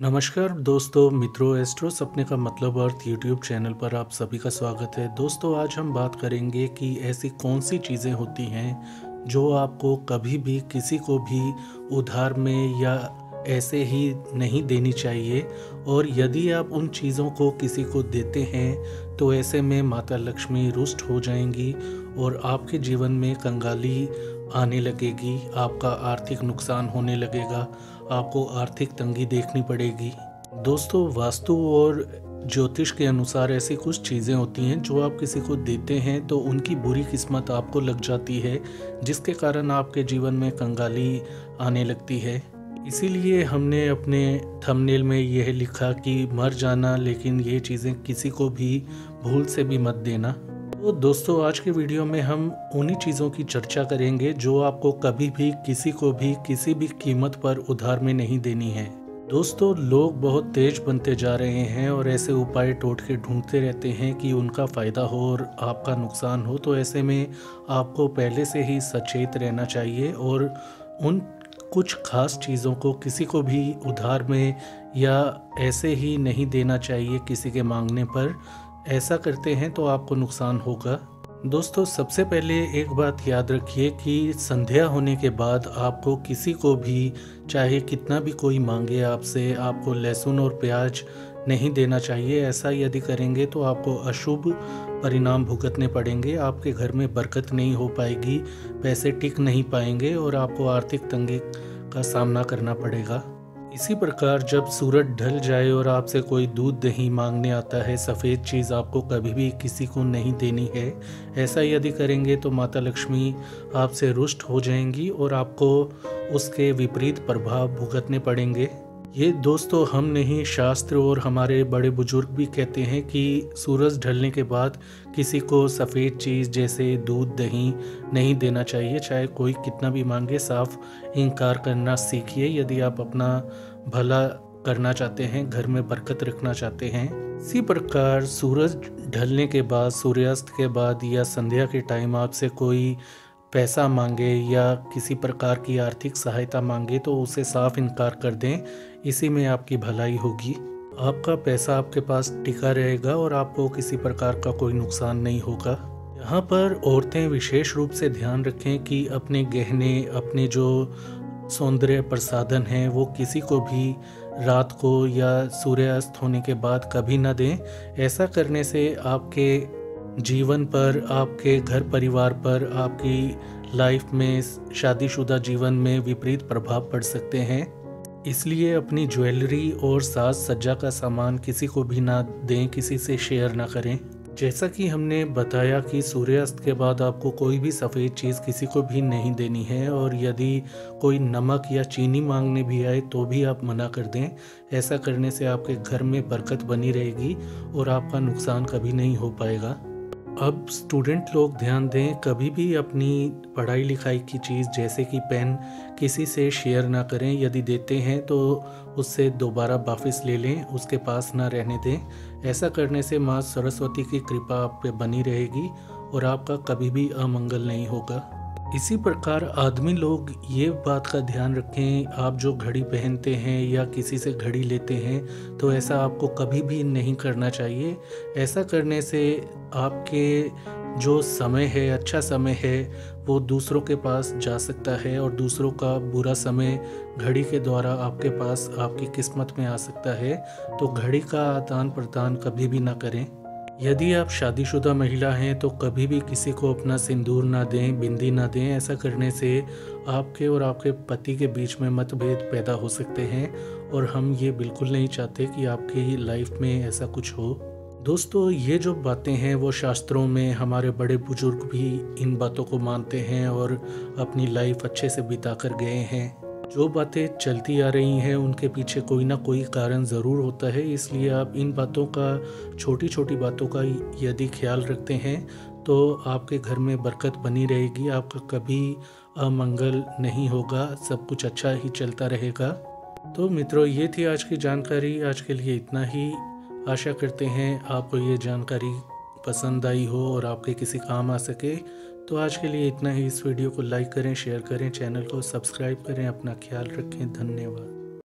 नमस्कार दोस्तों, मित्रों, एस्ट्रो सपने का मतलब अर्थ यूट्यूब चैनल पर आप सभी का स्वागत है। दोस्तों, आज हम बात करेंगे कि ऐसी कौन सी चीज़ें होती हैं जो आपको कभी भी किसी को भी उधार में या ऐसे ही नहीं देनी चाहिए, और यदि आप उन चीज़ों को किसी को देते हैं तो ऐसे में माता लक्ष्मी रुष्ट हो जाएंगी और आपके जीवन में कंगाली आने लगेगी, आपका आर्थिक नुकसान होने लगेगा, आपको आर्थिक तंगी देखनी पड़ेगी। दोस्तों, वास्तु और ज्योतिष के अनुसार ऐसी कुछ चीज़ें होती हैं जो आप किसी को देते हैं तो उनकी बुरी किस्मत आपको लग जाती है, जिसके कारण आपके जीवन में कंगाली आने लगती है। इसीलिए हमने अपने थंबनेल में यह लिखा कि मर जाना, लेकिन ये चीज़ें किसी को भी भूल से भी मत देना। तो दोस्तों, आज के वीडियो में हम उन्हीं चीज़ों की चर्चा करेंगे जो आपको कभी भी किसी को भी किसी भी कीमत पर उधार में नहीं देनी है। दोस्तों, लोग बहुत तेज बनते जा रहे हैं और ऐसे उपाय टोटके ढूंढते रहते हैं कि उनका फ़ायदा हो और आपका नुकसान हो। तो ऐसे में आपको पहले से ही सचेत रहना चाहिए और उन कुछ खास चीज़ों को किसी को भी उधार में या ऐसे ही नहीं देना चाहिए किसी के मांगने पर। ऐसा करते हैं तो आपको नुकसान होगा। दोस्तों, सबसे पहले एक बात याद रखिए कि संध्या होने के बाद आपको किसी को भी, चाहे कितना भी कोई मांगे आपसे, आपको लहसुन और प्याज नहीं देना चाहिए। ऐसा यदि करेंगे तो आपको अशुभ परिणाम भुगतने पड़ेंगे, आपके घर में बरकत नहीं हो पाएगी, पैसे टिक नहीं पाएंगे और आपको आर्थिक तंगी का सामना करना पड़ेगा। इसी प्रकार जब सूरज ढल जाए और आपसे कोई दूध दही मांगने आता है, सफ़ेद चीज़ आपको कभी भी किसी को नहीं देनी है। ऐसा यदि करेंगे तो माता लक्ष्मी आपसे रुष्ट हो जाएंगी और आपको उसके विपरीत प्रभाव भुगतने पड़ेंगे। ये दोस्तों हम नहीं, शास्त्र और हमारे बड़े बुजुर्ग भी कहते हैं कि सूरज ढलने के बाद किसी को सफ़ेद चीज़ जैसे दूध दही नहीं देना चाहिए। चाहे कोई कितना भी मांगे, साफ इनकार करना सीखिए यदि आप अपना भला करना चाहते हैं, घर में बरकत रखना चाहते हैं। इसी प्रकार सूरज ढलने के बाद, सूर्यास्त के बाद या संध्या के टाइम आपसे कोई पैसा मांगे या किसी प्रकार की आर्थिक सहायता मांगे तो उसे साफ इनकार कर दें। इसी में आपकी भलाई होगी, आपका पैसा आपके पास टिका रहेगा और आपको किसी प्रकार का कोई नुकसान नहीं होगा। यहाँ पर औरतें विशेष रूप से ध्यान रखें कि अपने गहने, अपने जो सौंदर्य प्रसाधन हैं वो किसी को भी रात को या सूर्यास्त होने के बाद कभी ना दें। ऐसा करने से आपके जीवन पर, आपके घर परिवार पर, आपकी लाइफ में, शादीशुदा जीवन में विपरीत प्रभाव पड़ सकते हैं। इसलिए अपनी ज्वेलरी और साज सज्जा का सामान किसी को भी ना दें, किसी से शेयर ना करें। जैसा कि हमने बताया कि सूर्यास्त के बाद आपको कोई भी सफ़ेद चीज़ किसी को भी नहीं देनी है, और यदि कोई नमक या चीनी मांगने भी आए तो भी आप मना कर दें। ऐसा करने से आपके घर में बरकत बनी रहेगी और आपका नुकसान कभी नहीं हो पाएगा। अब स्टूडेंट लोग ध्यान दें, कभी भी अपनी पढ़ाई लिखाई की चीज़ जैसे कि पेन किसी से शेयर ना करें। यदि देते हैं तो उससे दोबारा वापस ले लें, उसके पास ना रहने दें। ऐसा करने से माँ सरस्वती की कृपा आप पे बनी रहेगी और आपका कभी भी अमंगल नहीं होगा। इसी प्रकार आदमी लोग ये बात का ध्यान रखें, आप जो घड़ी पहनते हैं या किसी से घड़ी लेते हैं तो ऐसा आपको कभी भी नहीं करना चाहिए। ऐसा करने से आपके जो समय है, अच्छा समय है, वो दूसरों के पास जा सकता है और दूसरों का बुरा समय घड़ी के द्वारा आपके पास, आपकी किस्मत में आ सकता है। तो घड़ी का आदान प्रदान कभी भी ना करें। यदि आप शादीशुदा महिला हैं तो कभी भी किसी को अपना सिंदूर ना दें, बिंदी ना दें। ऐसा करने से आपके और आपके पति के बीच में मतभेद पैदा हो सकते हैं और हम ये बिल्कुल नहीं चाहते कि आपकी लाइफ में ऐसा कुछ हो। दोस्तों, ये जो बातें हैं वो शास्त्रों में हमारे बड़े बुजुर्ग भी इन बातों को मानते हैं और अपनी लाइफ अच्छे से बिता कर गए हैं। जो बातें चलती आ रही हैं उनके पीछे कोई ना कोई कारण ज़रूर होता है। इसलिए आप इन बातों का, छोटी छोटी बातों का यदि ख्याल रखते हैं तो आपके घर में बरकत बनी रहेगी, आपका कभी अमंगल नहीं होगा, सब कुछ अच्छा ही चलता रहेगा। तो मित्रों, ये थी आज की जानकारी। आज के लिए इतना ही। आशा करते हैं आपको ये जानकारी पसंद आई हो और आपके किसी काम आ सके। तो आज के लिए इतना ही। इस वीडियो को लाइक करें, शेयर करें, चैनल को सब्सक्राइब करें। अपना ख्याल रखें। धन्यवाद।